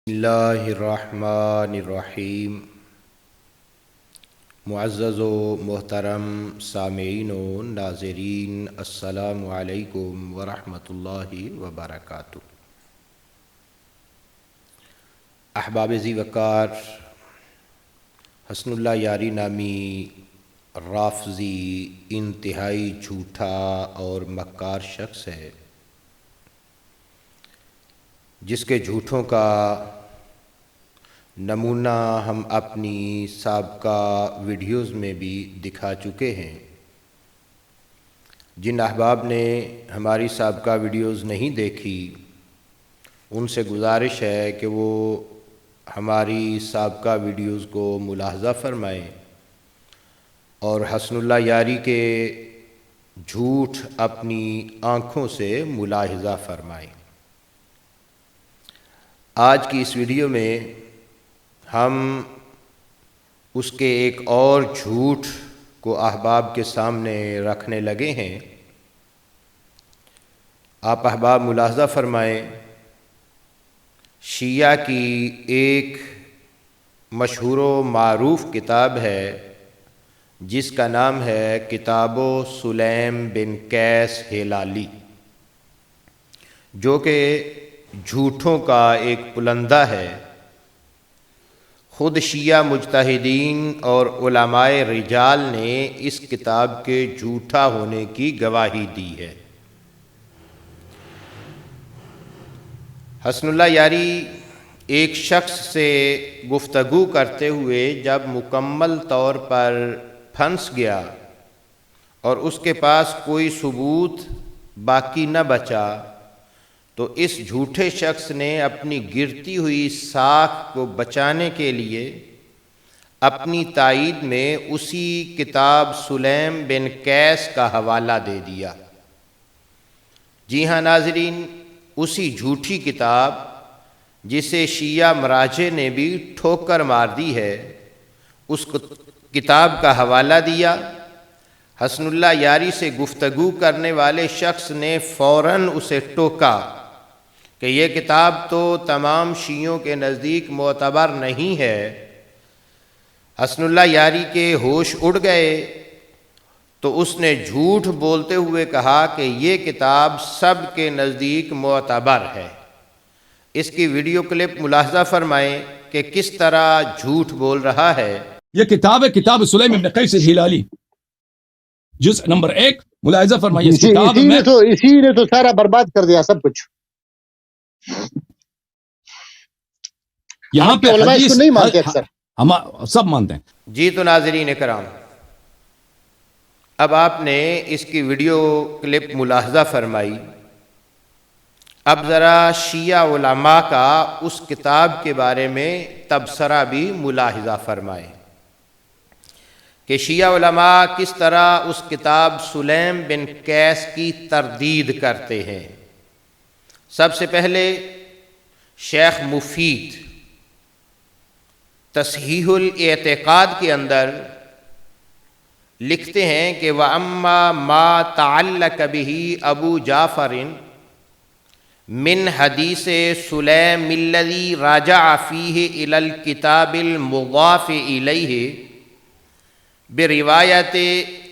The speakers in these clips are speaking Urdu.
اللہ الرحمن الرحیم۔ معزز و محترم سامعین و ناظرین، السلام علیکم ورحمۃ اللہ وبرکاتہ۔ احباب ذی وقار، حسن اللہ یاری نامی رافضی انتہائی جھوٹا اور مکار شخص ہے، جس کے جھوٹوں کا نمونہ ہم اپنی سابقہ ویڈیوز میں بھی دکھا چکے ہیں۔ جن احباب نے ہماری سابقہ ویڈیوز نہیں دیکھی، ان سے گزارش ہے کہ وہ ہماری سابقہ ویڈیوز کو ملاحظہ فرمائیں اور حسن اللہ یاری کے جھوٹ اپنی آنکھوں سے ملاحظہ فرمائیں۔ آج کی اس ویڈیو میں ہم اس کے ایک اور جھوٹ کو احباب کے سامنے رکھنے لگے ہیں۔ آپ احباب ملاحظہ فرمائیں، شیعہ کی ایک مشہور و معروف کتاب ہے جس کا نام ہے کتاب سلیم بن قیس ہلالی، جو کہ جھوٹوں کا ایک پلندہ ہے۔ خود شیعہ مجتہدین اور علماء رجال نے اس کتاب کے جھوٹا ہونے کی گواہی دی ہے۔ حسن اللہ یاری ایک شخص سے گفتگو کرتے ہوئے جب مکمل طور پر پھنس گیا اور اس کے پاس کوئی ثبوت باقی نہ بچا، تو اس جھوٹے شخص نے اپنی گرتی ہوئی ساکھ کو بچانے کے لیے اپنی تائید میں اسی کتاب سلیم بن قیس کا حوالہ دے دیا۔ جی ہاں ناظرین، اسی جھوٹی کتاب جسے شیعہ مراجع نے بھی ٹھوکر مار دی ہے، اس کتاب کا حوالہ دیا۔ حسن اللہ یاری سے گفتگو کرنے والے شخص نے فوراً اسے ٹوکا کہ یہ کتاب تو تمام شیعوں کے نزدیک معتبر نہیں ہے۔ حسن اللہ یاری کے ہوش اڑ گئے تو اس نے جھوٹ بولتے ہوئے کہا کہ یہ کتاب سب کے نزدیک معتبر ہے۔ اس کی ویڈیو کلپ ملاحظہ فرمائیں کہ کس طرح جھوٹ بول رہا ہے۔ یہ کتاب ہے کتاب سلیم بن قیس ہلالی، جزء نمبر 1، ملاحظہ فرمائیے اس کتاب میں اسی نے تو سارا برباد کر دیا سب کچھ۔ یہاں پہ علماء اس حدیث کو نہیں مانتے اکثر، ہم سب مانتے ہیں۔ جی تو ناظرین کرام، اب آپ نے اس کی ویڈیو کلپ ملاحظہ فرمائی۔ اب ذرا شیعہ علماء کا اس کتاب کے بارے میں تبصرہ بھی ملاحظہ فرمائیں کہ شیعہ علماء کس طرح اس کتاب سلیم بن قیس کی تردید کرتے ہیں۔ سب سے پہلے شیخ مفید تصحیح الاعتقاد کے اندر لکھتے ہیں کہ وَأَمَّا مَا تَعَلَّقَ بِهِ أَبُو جعفر من حدیث سلیم الذی راجع فیہ الی الکتاب المضاف الیہ بروایت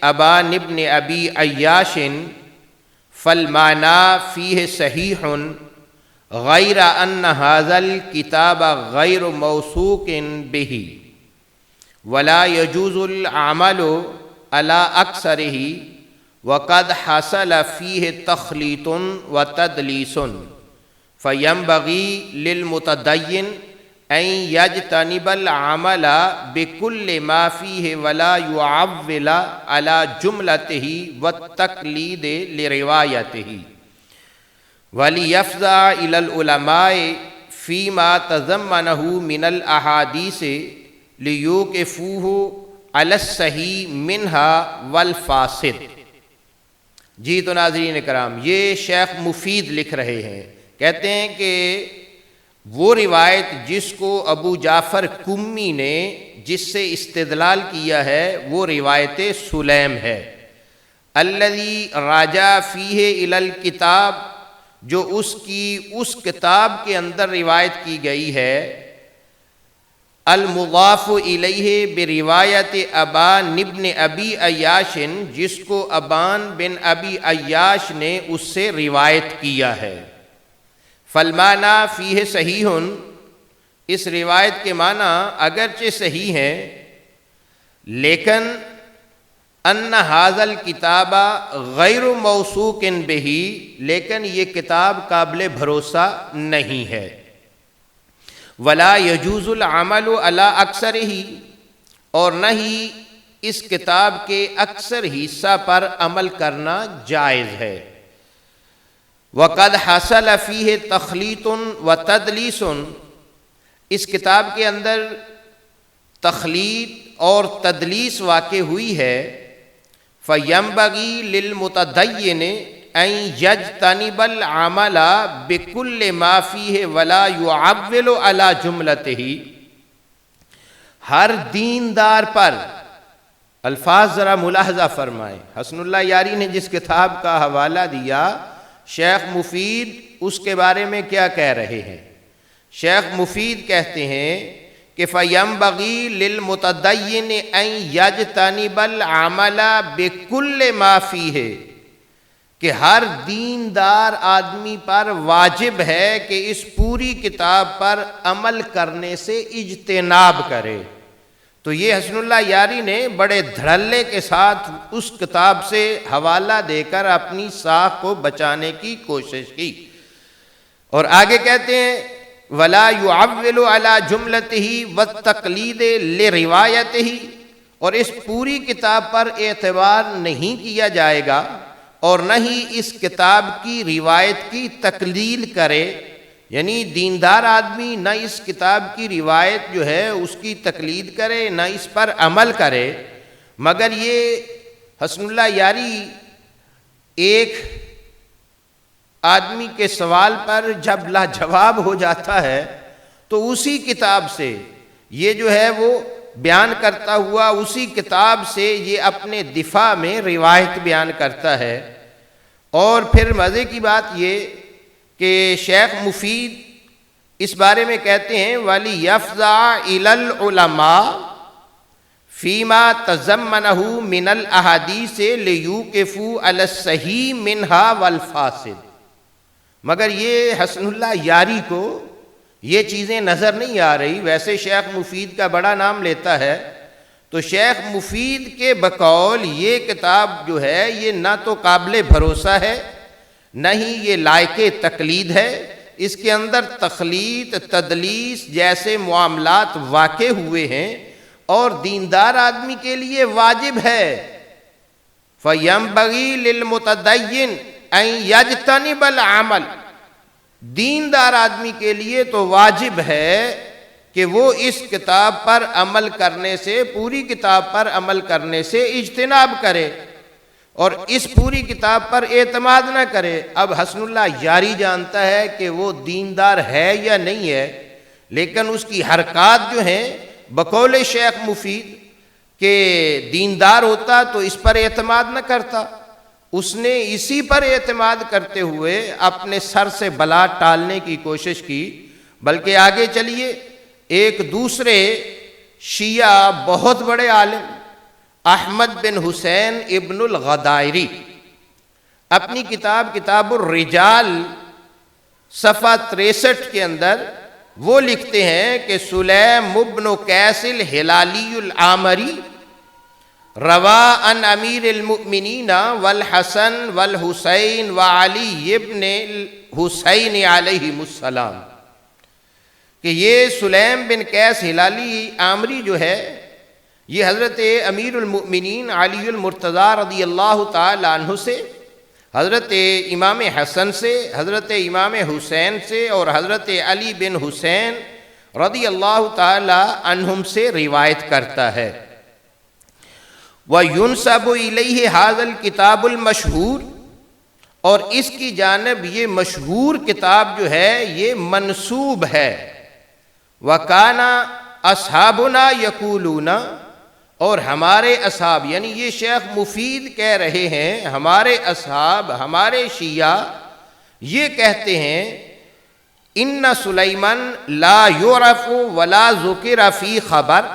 ابان ابن ابی عیاش فالمعنی فیہ صحیح غیر ان ھذا الکتاب غیر موثوق بہ ولا يجوز العمل علی اکثرہ وقد حصل فیہ تخلیط وتدلیس فینبغی للمتدین ان یجتنب العمل بکل ما فیہ ولا یعول علی جملتہ والتقلید لروایتہ ولیفزع الی العلماء فیما تضمنہ من الاحادیث لیوقفوہ علی الصحیح منہا والفاسد۔ جی تو ناظرین کرام، یہ شیخ مفید لکھ رہے ہیں، کہتے ہیں کہ وہ روایت جس کو ابو جعفر کمی نے جس سے استدلال کیا ہے وہ روایت سلیم ہے۔ الذی راجع فیہ الی الکتاب، جو اس کی اس کتاب کے اندر روایت کی گئی ہے، المضاف الیہ بروایت ابان ابن ابی عیاش، جس کو ابان بن ابی عیاش نے اس سے روایت کیا ہے۔ فالمعنی فیہ صحیح، اس روایت کے معنی اگرچہ صحیح ہیں، لیکن ان ھذا الکتاب غیر موثوق بہ، لیکن یہ کتاب قابل بھروسہ نہیں ہے۔ ولا یجوز العمل علی اکثرہ، اور نہ ہی اس کتاب کے اکثر حصہ پر عمل کرنا جائز ہے۔ وقد حصل فیہ تخلیط و تدلیس، اس کتاب کے اندر تخلیط اور تدلیس واقع ہوئی ہے۔ فَيَنبَغِي لِلْمُتَدَيِّنِ أَن يَجْتَنِبَ الْعَمَلَ بِكُلِّ مَا فِيهِ وَلَا يُعَوِّلُ عَلَى جُمْلَتِهِ، ہر دیندار پر، الفاظ ذرا ملاحظہ فرمائیں، حسن اللہ یاری نے جس کتاب کا حوالہ دیا، شیخ مفید اس کے بارے میں کیا کہہ رہے ہیں؟ شیخ مفید کہتے ہیں کہ فَيَنبَغِي لِلْمُتَدَيِّنِ أَن يَجْتَنِبَ الْعَمَلَ بِكُلِّ مَا فِيهِ، کہ ہر دیندار آدمی پر واجب ہے کہ اس پوری کتاب پر عمل کرنے سے اجتناب کرے۔ تو یہ حسن اللہ یاری نے بڑے دھڑلے کے ساتھ اس کتاب سے حوالہ دے کر اپنی ساکھ کو بچانے کی کوشش کی، اور آگے کہتے ہیں وَلَا يُعَوِّلُ عَلَى جُمْلَتِهِ وَالتَّقْلِيدِ لِرِوَایَتِهِ، اور اس پوری کتاب پر اعتبار نہیں کیا جائے گا، اور نہ ہی اس کتاب کی روایت کی تقلید کرے، یعنی دیندار آدمی نہ اس کتاب کی روایت جو ہے اس کی تقلید کرے، نہ اس پر عمل کرے، مگر یہ حسن اللہ یاری ایک آدمی کے سوال پر جب لاجواب ہو جاتا ہے تو اسی کتاب سے یہ جو ہے وہ بیان کرتا ہوا، اسی کتاب سے یہ اپنے دفاع میں روایت بیان کرتا ہے۔ اور پھر مزے کی بات یہ کہ شیخ مفید اس بارے میں کہتے ہیں وَلِيَفْزَعَ إِلَى الْعُلَمَاءِ فِيمَا تَضَمَّنَهُ مِنَ الْأَحَادِيثِ لِيُوقِفُوا عَلَى الصَّحِيحِ مِنْهَا وَالْفَاسِدِ، مگر یہ حسن اللہ یاری کو یہ چیزیں نظر نہیں آ رہی۔ ویسے شیخ مفید کا بڑا نام لیتا ہے، تو شیخ مفید کے بقول یہ کتاب جو ہے یہ نہ تو قابل بھروسہ ہے، نہ ہی یہ لائق تقلید ہے، اس کے اندر تخلیط تدلیس جیسے معاملات واقع ہوئے ہیں، اور دیندار آدمی کے لیے واجب ہے فَيَنبَغِي لِلْمُتَدَيِّنِ أَن يَجْتَنِبَ الْعَمَلَ، دیندار آدمی کے لیے تو واجب ہے کہ وہ اس کتاب پر عمل کرنے سے، پوری کتاب پر عمل کرنے سے اجتناب کرے، اور اس پوری کتاب پر اعتماد نہ کرے۔ اب حسن اللہ یاری جانتا ہے کہ وہ دیندار ہے یا نہیں ہے، لیکن اس کی حرکات جو ہیں بقول شیخ مفید کہ دیندار ہوتا تو اس پر اعتماد نہ کرتا، اس نے اسی پر اعتماد کرتے ہوئے اپنے سر سے بلا ٹالنے کی کوشش کی۔ بلکہ آگے چلیے، ایک دوسرے شیعہ بہت بڑے عالم احمد بن حسین ابن الغدائری اپنی کتاب الرجال صفحہ 63 کے اندر وہ لکھتے ہیں کہ سلیم ابن قیس الہلالی العامری روا عن امیر المؤمنین والحسن والحسین وعلی ابن الحسین علیہم السلام، کہ یہ سلیم بن قیس ہلالی عامری جو ہے یہ حضرت امیر المؤمنین علی المرتضیٰ رضی اللہ تعالی عنہ سے، حضرت امام حسن سے، حضرت امام حسین سے، اور حضرت علی بن حسین رضی اللہ تعالی عنہم سے روایت کرتا ہے۔ وَيُنْسَبُ إِلَيْهِ هَذَا الْكِتَابُ الْمَشْهُورُ، اور اس کی جانب یہ مشہور کتاب جو ہے یہ منسوب ہے۔ وَكَانَ أَصْحَابُنَا يَقُولُونَ، اور ہمارے اصحاب، یعنی یہ شیخ مفید کہہ رہے ہیں ہمارے اصحاب، ہمارے شیعہ یہ کہتے ہیں ان سلیمان لا یعرف ولا ذکر فی خبر،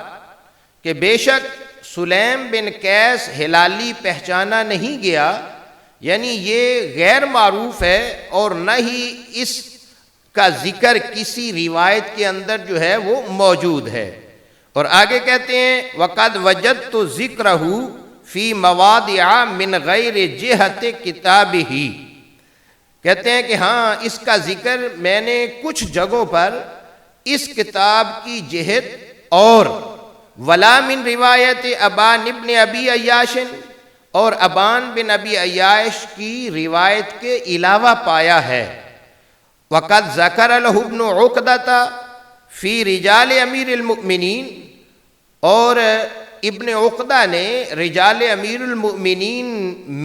کہ بے شک سلیم بن قیس ہلالی پہچانا نہیں گیا، یعنی یہ غیر معروف ہے اور نہ ہی اس کا ذکر کسی روایت کے اندر جو ہے وہ موجود ہے۔ اور آگے کہتے ہیں وَقَدْ وَجَدْتُ ذِكْرَهُ فِي مَوَاضِعَ مِنْ غَيْرِ جِهَةِ كِتَابِهِ، کہتے ہیں کہ ہاں اس کا ذکر میں نے کچھ جگہوں پر اس کتاب کی جہت اور ولا من روایت ابان ابن ابی عیاش، اور ابان بن ابی عیاش کی روایت کے علاوہ پایا ہے۔ وقد ذکر له ابن عقدہ فی رجال امیر المؤمنین، اور ابن عقدہ نے رجال امیر المؤمنین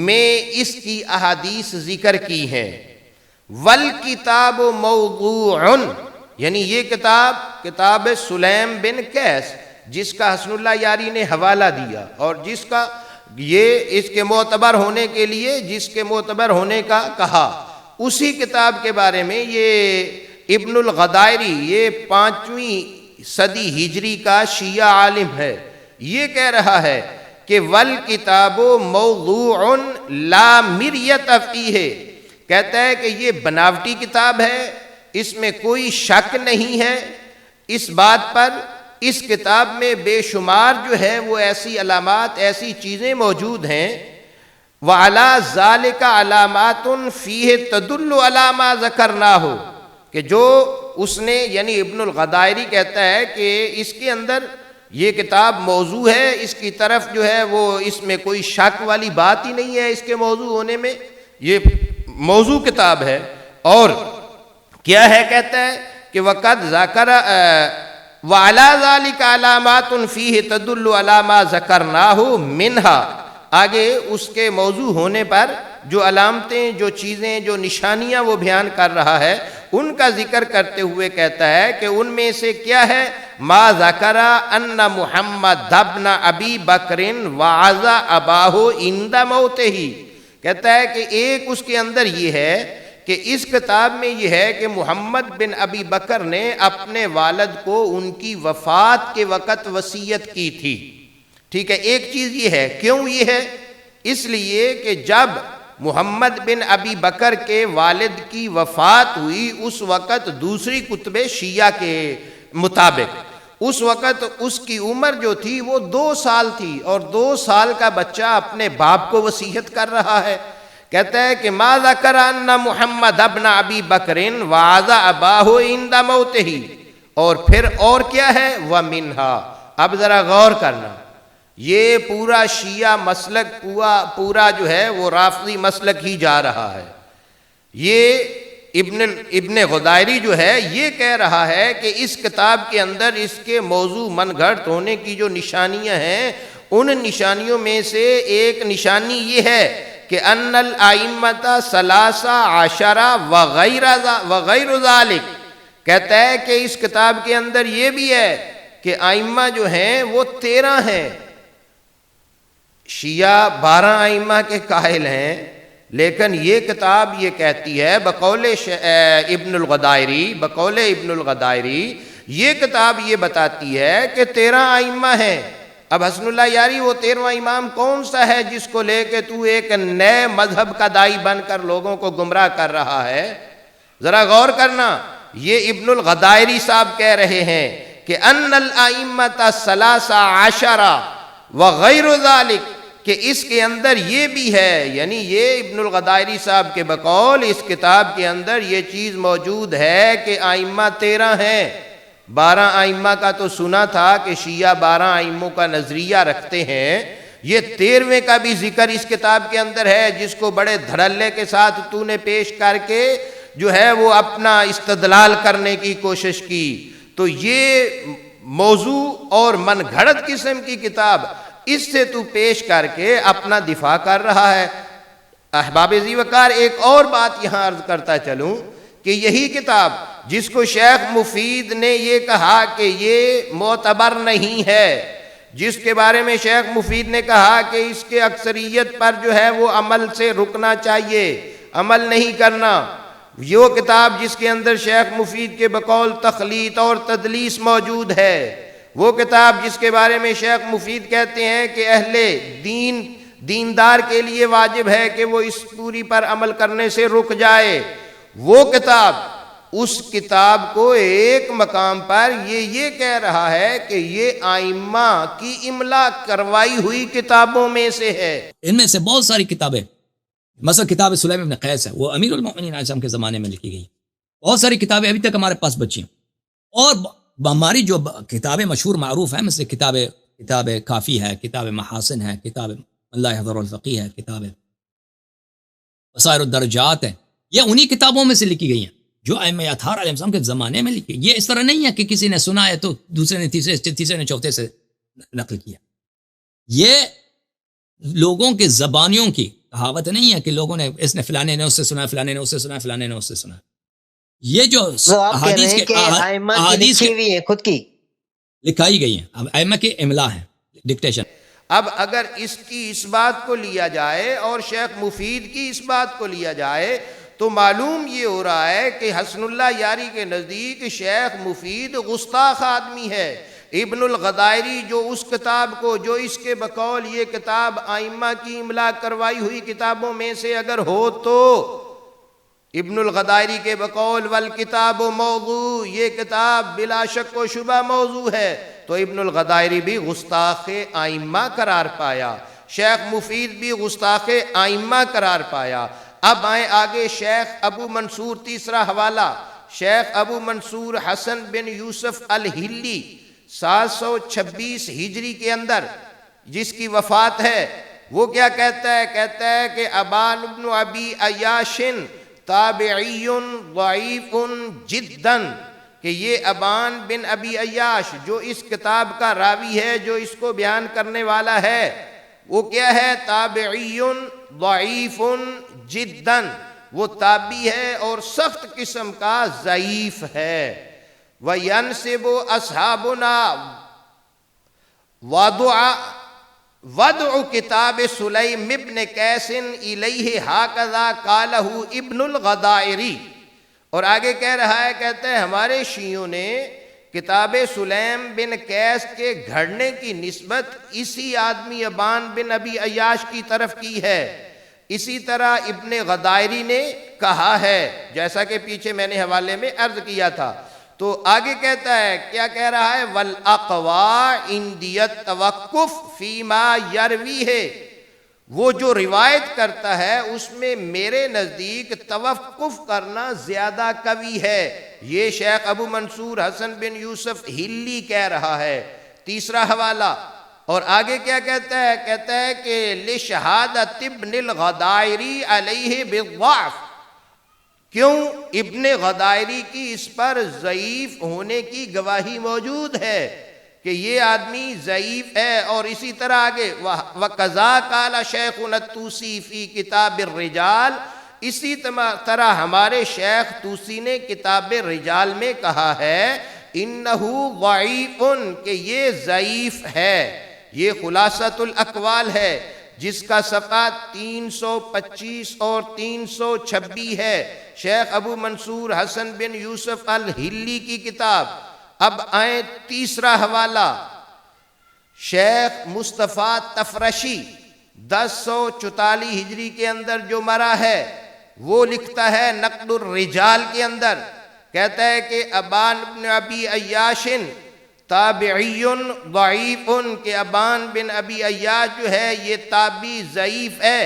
میں اس کی احادیث ذکر کی ہیں۔ والکتاب موضوع، یعنی یہ کتاب سلیم بن قیس جس کا حسن اللہ یاری نے حوالہ دیا، اور جس کا یہ اس کے معتبر ہونے کے لیے جس کے معتبر ہونے کا کہا، اسی کتاب کے بارے میں یہ ابن الغدائری، یہ 5ویں صدی ہجری کا شیعہ عالم ہے، یہ کہہ رہا ہے کہ والکتاب موضوع لا مریت فیہ، کہتا ہے کہ یہ بناوٹی کتاب ہے، اس میں کوئی شک نہیں ہے اس بات پر، اس کتاب میں بے شمار جو ہے وہ ایسی علامات، ایسی چیزیں موجود ہیں، وَعَلَى ذَلِكَ عَلَامَاتٌ فِيهِ تَدُلُّ عَلَى مَا ذَكَرْنَاهُ، کہ جو اس نے یعنی ابن الغدائری کہتا ہے کہ اس کے اندر یہ کتاب موضوع ہے، اس کی طرف جو ہے وہ اس میں کوئی شک والی بات ہی نہیں ہے اس کے موضوع ہونے میں، یہ موضوع کتاب ہے۔ اور کیا ہے، کہتا ہے کہ وَقَدْ ذَكَرَ وَعَلَى ذَلِكَ عَلَامَاتٌ فِيهِ تَدُلُّ عَلَى مَا ذَكَرْنَاهُ مِنْهَا، آگے اس کے موضوع ہونے پر جو علامتیں، جو چیزیں، جو نشانیاں وہ بیان کر رہا ہے، ان کا ذکر کرتے ہوئے کہتا ہے کہ ان میں سے کیا ہے، ما ذکر ان محمد ابن ابی بکر وعظ اباہ عند موتہ، کہتا ہے کہ ایک اس کے اندر یہ ہے کہ اس کتاب میں یہ ہے کہ محمد بن ابی بکر نے اپنے والد کو ان کی وفات کے وقت وصیت کی تھی۔ ٹھیک ہے، ایک چیز یہ ہے، کیوں یہ ہے؟ اس لیے کہ جب محمد بن ابی بکر کے والد کی وفات ہوئی اس وقت دوسری کتب شیعہ کے مطابق اس وقت اس کی عمر جو تھی وہ 2 سال تھی، اور 2 سال کا بچہ اپنے باپ کو وصیت کر رہا ہے۔ کہتا ہے کہ ما ذکر ان محمد ابن ابی بکر وعظ اباہ عند موتہ، اور پھر اور کیا ہے، ومنہا، اب ذرا غور کرنا، یہ پورا شیعہ مسلک پورا جو ہے وہ رافضی مسلک ہی جا رہا ہے۔ یہ ابن غدائری جو ہے یہ کہہ رہا ہے کہ اس کتاب کے اندر اس کے موضوع من گھڑت ہونے کی جو نشانیاں ہیں، ان نشانیوں میں سے ایک نشانی یہ ہے کہ ان الائمۃ 13 وغیر ذالک، کہتا ہے کہ اس کتاب کے اندر یہ بھی ہے کہ ائمہ جو ہیں وہ 13 ہیں۔ شیعہ 12 ائمہ کے قائل ہیں، لیکن یہ کتاب یہ کہتی ہے بقول ابن الغدائری یہ کتاب یہ بتاتی ہے کہ 13 ائمہ ہیں۔ اب حسن اللہ یاری وہ 13واں امام کون سا ہے جس کو لے کے تو ایک نئے مذہب کا دائی بن کر لوگوں کو گمراہ کر رہا ہے؟ ذرا غور کرنا، یہ ابن الغدائری صاحب کہہ رہے ہیں کہ ان الائمۃ 13 وغیر ذالک، کہ اس کے اندر یہ بھی ہے، یعنی یہ ابن الغدائری صاحب کے بقول اس کتاب کے اندر یہ چیز موجود ہے کہ ائمہ 13 ہیں۔ 12 ائمہ کا تو سنا تھا کہ شیعہ 12 ائموں کا نظریہ رکھتے ہیں، یہ 13ویں کا بھی ذکر اس کتاب کے اندر ہے، جس کو بڑے دھڑلے کے ساتھ تو نے پیش کر کے جو ہے وہ اپنا استدلال کرنے کی کوشش کی۔ تو یہ موضوع اور من گھڑت قسم کی کتاب اس سے تو پیش کر کے اپنا دفاع کر رہا ہے۔ احباب ذی وقار، ایک اور بات یہاں عرض کرتا چلوں کہ یہی کتاب جس کو شیخ مفید نے یہ کہا کہ یہ معتبر نہیں ہے، جس کے بارے میں شیخ مفید نے کہا کہ اس کے اکثریت پر جو ہے وہ عمل سے رکنا چاہیے، عمل نہیں کرنا، وہ کتاب جس کے اندر شیخ مفید کے بقول تخلیط اور تدلیس موجود ہے، وہ کتاب جس کے بارے میں شیخ مفید کہتے ہیں کہ اہل دیندار کے لیے واجب ہے کہ وہ اس پوری پر عمل کرنے سے رک جائے، وہ کتاب، اس کتاب کو ایک مقام پر یہ کہہ رہا ہے کہ یہ ائمہ کی املا کروائی ہوئی کتابوں میں سے ہے۔ ان میں سے بہت ساری کتابیں، مثلا کتاب سلیم ابن قیس ہے، وہ امیر المؤمنین علیہ السلام کے زمانے میں لکھی گئی۔ بہت ساری کتابیں ابھی تک ہمارے پاس بچی ہیں، اور ہماری جو کتابیں مشہور معروف ہیں، مثل کتاب کافی ہے، کتاب محاسن ہے، کتاب اللہ حضر الفقی ہے، کتاب وسائر الدرجات ہے، یہ انہی کتابوں میں سے لکھی گئی ہیں جو ائمہ اطہار علیہ السلام کے زمانے میں لکھی۔ یہ اس طرح نہیں ہے کہ کسی نے سنا ہے تو دوسرے نے تیسرے نے چوتھے سے نقل کیا۔ یہ لوگوں کے زبانیوں کی کہاوت نہیں ہے کہ لوگوں نے، اس نے فلانے نے اس سے سنا، فلانے نے اس سے سنا، فلانے نے اس سے سنا۔ یہ جو احادیث کے خود کی لکھائی گئی ہیں، ائمہ کی املا ہے، ڈکٹیشن۔ اب اگر اس کی اس بات کو لیا جائے اور شیخ مفید کی اس بات کو لیا جائے تو معلوم یہ ہو رہا ہے کہ حسن اللہ یاری کے نزدیک شیخ مفید گستاخ آدمی ہے۔ ابن الغدائری جو اس کتاب کو، جو اس کے بقول یہ کتاب ائمہ کی املا کروائی ہوئی کتابوں میں سے اگر ہو تو ابن الغدائری کے بقول والکتاب موضوع، یہ کتاب بلا شک و شبہ موضوع ہے، تو ابن الغدائری بھی گستاخ ائمہ قرار پایا، شیخ مفید بھی گستاخ ائمہ قرار پایا۔ اب آئیں آگے، شیخ ابو منصور، تیسرا حوالہ، شیخ ابو منصور حسن بن یوسف الہلی 726 ہجری کے اندر جس کی وفات ہے، وہ کیا کہتا ہے؟ کہتا ہے کہ ابان بن ابی عیاش تابعی ضعیف جدا، کہ یہ ابان بن ابی عیاش جو اس کتاب کا راوی ہے، جو اس کو بیان کرنے والا ہے، وہ کیا ہے؟ تابعی ضعیف جدا، وہ تابعی ہے اور سخت قسم کا ضعیف ہے۔ وَيَنْسِبُ أَصْحَابُنَا وَضْعُ کتاب سلیم ابن قیس الیہ ہاکذا قالہ ابن الغدائری، اور آگے کہہ رہا ہے، کہتا ہے ہمارے شیعوں نے کتاب سلیم بن قیس کے گھڑنے کی نسبت اسی آدمی ابان بن ابی عیاش کی طرف کی ہے، اسی طرح ابن غدائری نے کہا ہے، جیسا کہ پیچھے میں نے حوالے میں عرض کیا تھا۔ تو آگے کہتا ہے، کیا کہہ رہا ہے؟ وَالْأَقْوَى عِنْدِيَ التَّوَقُّفِ فِي مَا يَرْوِيهِ، وہ جو روایت کرتا ہے اس میں میرے نزدیک توقف کرنا زیادہ قوی ہے۔ یہ شیخ ابو منصور حسن بن یوسف ہلی کہہ رہا ہے، تیسرا حوالہ۔ اور آگے کیا کہتا ہے؟ کہتا ہے کہ لِشَهَادَةِ ابْنِ الْغَدَائِرِ عَلَيْهِ بِالضَّعْفِ، کیوں؟ ابن غدائری کی اس پر ضعیف ہونے کی گواہی موجود ہے کہ یہ آدمی ضعیف ہے۔ اور اسی طرح آگے وَقَضَا قَالَ شَيْخُنَا الطُّوسِي فِي کتاب الرجال، اسی طرح ہمارے شیخ طوسی نے کتاب رجال میں کہا ہے اِنَّهُ ضَعِيفٌ، کہ یہ ضعیف ہے۔ یہ خلاصۃ الاقوال ہے جس کا صفحہ 325 اور 326 ہے، شیخ ابو منصور حسن بن یوسف الہلی کی کتاب۔ اب آئیں تیسرا حوالہ، شیخ مصطفیٰ تفرشی 1044 ہجری کے اندر جو مرا ہے، وہ لکھتا ہے نقد الرجال کے اندر، کہتا ہے کہ ابان بن ابی عیاش تابعی ضعیف، کہ ابان بن ابی عیاش جو ہے یہ تابعی ضعیف ہے۔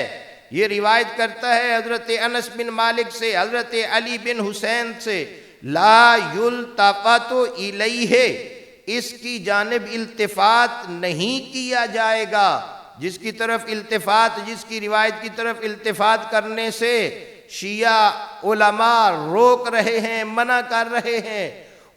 یہ روایت کرتا ہے حضرت انس بن مالک سے، حضرت علی بن حسین سے، لا یلتفت الیہ، اس کی جانب التفات نہیں کیا جائے گا۔ جس کی طرف التفات، جس کی روایت کی طرف التفات کرنے سے شیعہ علماء روک رہے ہیں، منع کر رہے ہیں،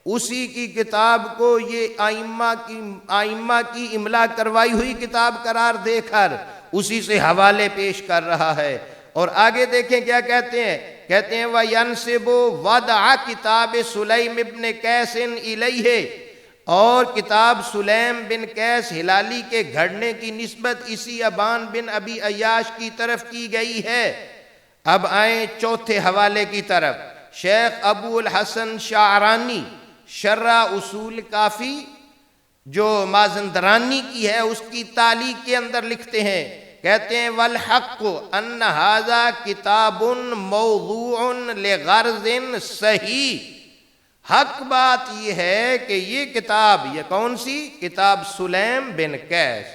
اسی کی کتاب کو یہ ائمہ کی املا کروائی ہوئی کتاب قرار دے کر اسی سے حوالے پیش کر رہا ہے۔ اور آگے دیکھیں کیا کہتے ہیں، کہتے ہیں وَيَنْسِبُ وَضْعَ کتاب سلیم ابن قیس الیہ، اور کتاب سلیم بن قیس ہلالی کے گھڑنے کی نسبت اسی ابان بن ابی عیاش کی طرف کی گئی ہے۔ اب آئیں چوتھے حوالے کی طرف، شیخ ابو الحسن شعرانی شرح اصول کافی جو مازندرانی کی ہے اس کی تعلیق کے اندر لکھتے ہیں، کہتے ہیں والحق ان ھذا کتاب موضوع لغرض صحیح، حق بات یہ ہے کہ یہ کتاب، یہ کون سی کتاب؟ سلیم بن قیس۔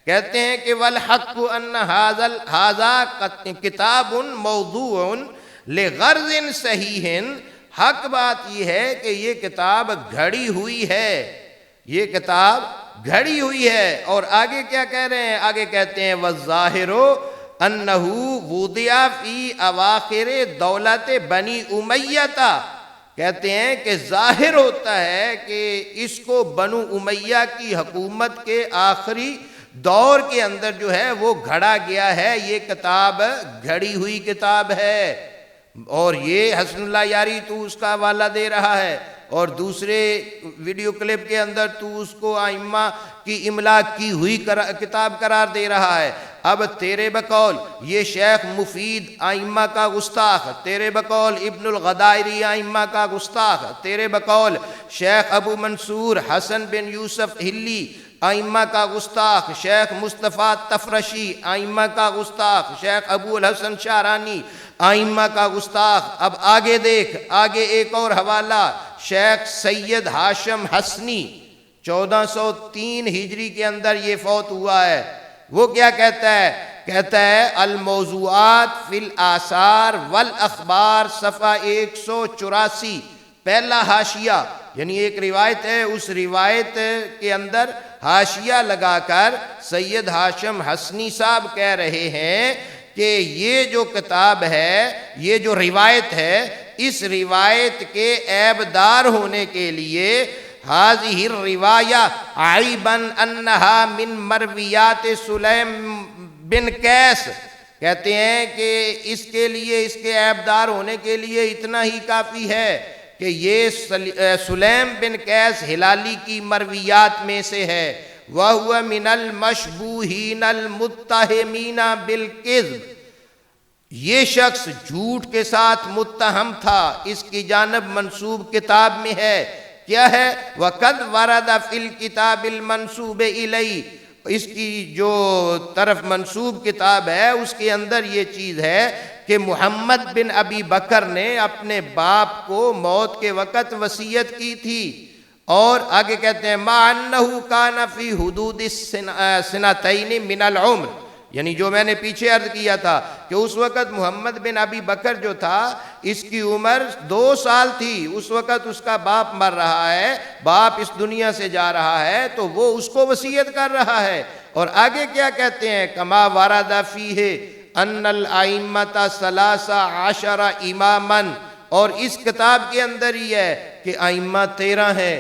کہتے ہیں کہ والحق ان ھذا کتاب موضوع لغرض صحیح، حق بات یہ ہے کہ یہ کتاب گھڑی ہوئی ہے، یہ کتاب گھڑی ہوئی ہے۔ اور آگے کیا کہہ رہے ہیں؟ آگے کہتے ہیں والظاہر انہ وضع فی اواخر دولت بنی امیہ، کہتے ہیں کہ ظاہر ہوتا ہے کہ اس کو بنو امیہ کی حکومت کے آخری دور کے اندر جو ہے وہ گھڑا گیا ہے، یہ کتاب گھڑی ہوئی کتاب ہے۔ اور یہ حسن اللہ یاری تو اس کا حوالہ دے رہا ہے، اور دوسرے ویڈیو کلپ کے اندر تو اس کو ائمہ کی املا کی ہوئی کتاب قرار دے رہا ہے۔ اب تیرے بقول یہ شیخ مفید ائمہ کا گستاخ، تیرے بقول ابن الغدائری ائمہ کا گستاخ، تیرے بقول شیخ ابو منصور حسن بن یوسف ہلی ائمہ کا گستاخ، شیخ مصطفیٰ تفرشی ائمہ کا گستاخ، شیخ ابو الحسن شعرانی ائمہ کا گستاخ۔ اب آگے دیکھ، آگے ایک اور حوالہ، شیخ سید ہاشم حسنی 1403 ہجری کے اندر یہ فوت ہوا ہے۔ وہ کیا کہتا ہے؟ کہتا ہے الموضوعات فی الآثار والاخبار صفحہ 184، پہلا حاشیہ، یعنی ایک روایت ہے، اس روایت کے اندر حاشیہ لگا کر سید ہاشم حسنی صاحب کہہ رہے ہیں کہ یہ جو کتاب ہے، یہ جو روایت ہے، اس روایت کے عیب دار ہونے کے لیے هذه الرواية عيبا انها من مرویات سلیم بن قیس، کہتے ہیں کہ اس کے لیے، اس کے عیب دار ہونے کے لیے اتنا ہی کافی ہے کہ یہ سلیم بن قیس ہلالی کی مرویات میں سے ہے۔ وَهُوَ مِنَ الْمَشْبُوهِينَ الْمُتَّهِمِينَ بِالْكِذْبِ، یہ شخص جھوٹ کے ساتھ متہم تھا، اس کی جانب منسوب کتاب میں ہے، کیا ہے؟ وَقَدْ وَرَدَ فِي الْكِتَابِ الْمَنْسُوبِ إِلَيْهِ، اس کی جو طرف منسوب کتاب ہے اس کے اندر یہ چیز ہے کہ محمد بن ابی بکر نے اپنے باپ کو موت کے وقت وصیت کی تھی۔ اور آگے کہتے ہیں مَا أَنَّهُ كَانَ فِي حُدُودِ السِّنَتَيْنِ مِنَ الْعُمْرِ، یعنی جو میں نے پیچھے عرض کیا تھا کہ اس وقت محمد بن ابی بکر جو تھا اس کی عمر 2 سال تھی، اس وقت اس کا باپ مر رہا ہے، باپ اس دنیا سے جا رہا ہے تو وہ اس کو وصیت کر رہا ہے۔ اور آگے کیا کہتے ہیں کما ورد فیہ ان الائمۃ 13 اماما، اور اس کتاب کے اندر ہی ہے کہ ائمہ 13 ہیں،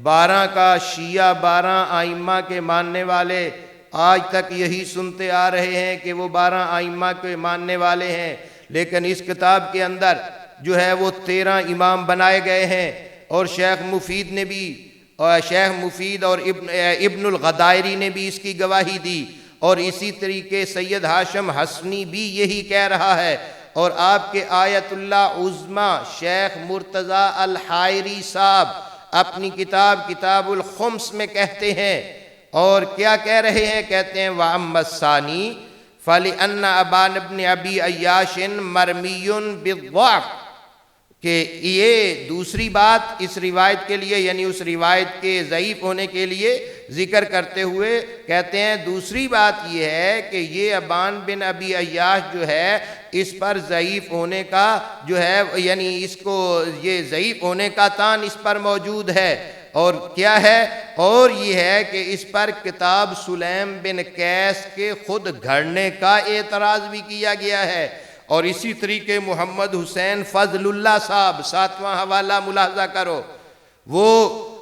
12 کا شیعہ، 12 ائمہ کے ماننے والے آج تک یہی سنتے آ رہے ہیں کہ وہ 12 ائمہ کے ماننے والے ہیں، لیکن اس کتاب کے اندر جو ہے وہ 13 امام بنائے گئے ہیں۔ اور شیخ مفید نے بھی، شیخ مفید اور ابن الغدائری نے بھی اس کی گواہی دی، اور اسی طریقے سید ہاشم حسنی بھی یہی کہہ رہا ہے۔ اور آپ کے آیت اللہ عظمیٰ شیخ مرتضی الحائری صاحب اپنی کتاب الخمس میں کہتے ہیں، اور کیا کہہ رہے ہیں؟ کہتے ہیں وَأَمَّا الثَّانِي فَلِأَنَّ أَبَانَ بْنِ أَبِي عَيَّاشٍ مَرْمِيٌّ بِالضَّعْفِ، کہ یہ دوسری بات اس روایت کے لیے، یعنی اس روایت کے ضعیف ہونے کے لیے ذکر کرتے ہوئے کہتے ہیں دوسری بات یہ ہے کہ یہ ابان بن ابی عیاش جو ہے اس پر ضعیف ہونے کا جو ہے، یعنی اس کو یہ ضعیف ہونے کا تان اس پر موجود ہے۔ اور کیا ہے؟ اور یہ ہے کہ اس پر کتاب سلیم بن قیس کے خود گھڑنے کا اعتراض بھی کیا گیا ہے۔ اور اسی طریقے محمد حسین فضل اللہ صاحب 7واں حوالہ ملاحظہ کرو، وہ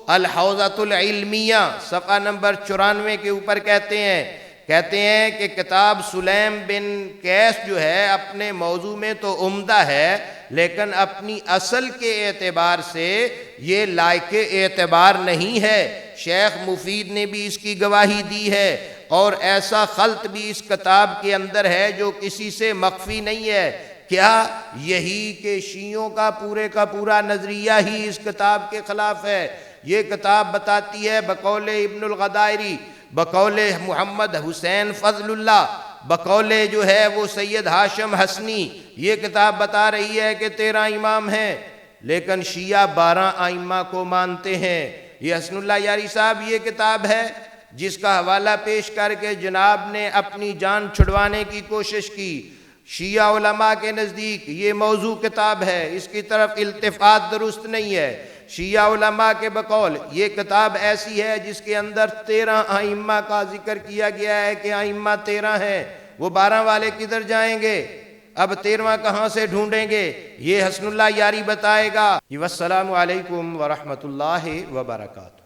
الحوزۃ العلمیہ صفحہ نمبر 94 کے اوپر کہتے ہیں کہ کتاب سلیم بن قیس جو ہے اپنے موضوع میں تو عمدہ ہے، لیکن اپنی اصل کے اعتبار سے یہ لائق اعتبار نہیں ہے۔ شیخ مفید نے بھی اس کی گواہی دی ہے، اور ایسا خلط بھی اس کتاب کے اندر ہے جو کسی سے مخفی نہیں ہے۔ کیا یہی کہ شیعوں کا پورے کا پورا نظریہ ہی اس کتاب کے خلاف ہے؟ یہ کتاب بتاتی ہے بقول ابن الغدائری، بقول محمد حسین فضل اللہ، بقول جو ہے وہ سید ہاشم حسنی، یہ کتاب بتا رہی ہے کہ 13 امام ہیں، لیکن شیعہ 12 ائمہ کو مانتے ہیں۔ یہ حسن اللہ یاری صاحب یہ کتاب ہے جس کا حوالہ پیش کر کے جناب نے اپنی جان چھڑوانے کی کوشش کی۔ شیعہ علماء کے نزدیک یہ موضوع کتاب ہے، اس کی طرف التفات درست نہیں ہے۔ شیعہ علماء کے بقول یہ کتاب ایسی ہے جس کے اندر 13 ائمہ کا ذکر کیا گیا ہے کہ ائمہ 13 ہیں، وہ 12 والے کدھر جائیں گے؟ اب 13واں کہاں سے ڈھونڈیں گے؟ یہ حسن اللہ یاری بتائے گا۔ والسلام علیکم ورحمۃ اللہ وبرکاتہ۔